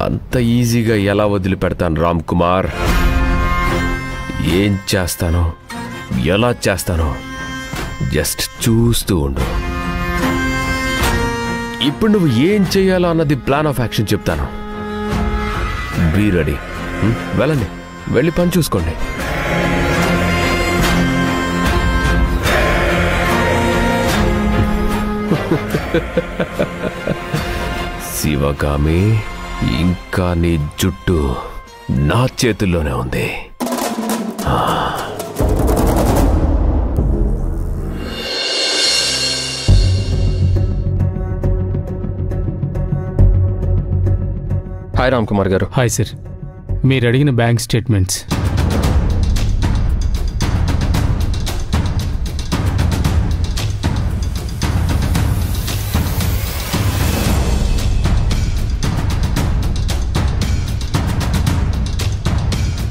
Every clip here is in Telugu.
అంత ఈజీగా ఎలా వదిలిపెడతాను రామ్ కుమార్? ఏం చేస్తానో ఎలా చేస్తానో జస్ట్ చూస్తూ ఉండు. ఇప్పుడు నువ్వు ఏం చేయాలో అన్నది ప్లాన్ ఆఫ్ యాక్షన్ చెప్తాను. Be ready. వెళ్ళండి, వెళ్ళి పని చూసుకోండి. శివగామి, ఇంకా నీ జుట్టు నా చేతుల్లోనే ఉంది. హాయ్ రామ్ కుమార్ గారు. Hi sir. మీరు అడిగిన బ్యాంక్ స్టేట్మెంట్స్.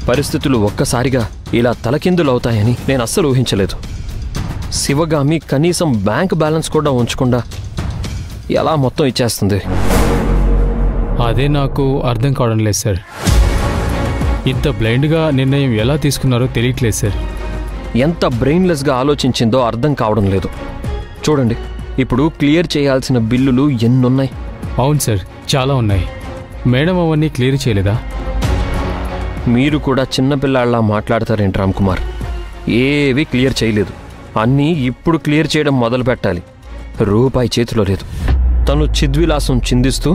పరిస్థితులు ఒక్కసారిగా ఇలా తలకిందులవుతాయని నేను అస్సలు ఊహించలేదు. శివగామి కనీసం బ్యాంక్ బ్యాలెన్స్ కూడా ఉంచకుండా ఎలా మొత్తం ఇచ్చేస్తుంది? అదే నాకు అర్థం కావడం లేదు సార్. ఇంత బ్లైండ్గా నిర్ణయం ఎలా తీసుకున్నారో తెలియట్లేదు సార్. ఎంత బ్రెయిన్లెస్గా ఆలోచించిందో అర్థం కావడం లేదు. చూడండి, ఇప్పుడు క్లియర్ చేయాల్సిన బిల్లులు ఎన్నున్నాయి? అవును సార్, చాలా ఉన్నాయి. మేడం అవన్నీ క్లియర్ చేయలేదా? మీరు కూడా చిన్నపిల్లాళ్ళ మాట్లాడతారేంటి రామ్ కుమార్? ఏవి క్లియర్ చేయలేదు. అన్నీ ఇప్పుడు క్లియర్ చేయడం మొదలు పెట్టాలి. రూపాయి చేతిలో లేదు. తను చిద్విలాసం చిందిస్తూ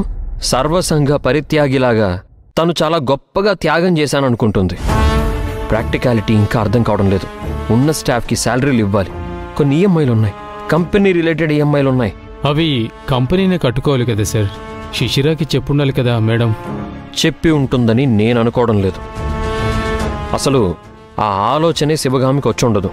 సర్వసంగ పరిత్యాగిలాగా తను చాలా గొప్పగా త్యాగం చేశాననుకుంటుంది. ప్రాక్టికాలిటీ ఇంకా అర్థం కావడం లేదు. ఉన్న స్టాఫ్కి శాలరీలు ఇవ్వాలి. కొన్ని ఈఎంఐలు ఉన్నాయి, కంపెనీ రిలేటెడ్ ఈఎంఐలు ఉన్నాయి. అవి కంపెనీనే కట్టుకోవాలి కదా సార్. శిశిరాకి చెప్పుండాలి కదా మేడం. చెప్పి ఉంటుందని నేను అనుకోవడం లేదు. అసలు ఆ ఆలోచనే శివగామికి వచ్చి ఉండదు.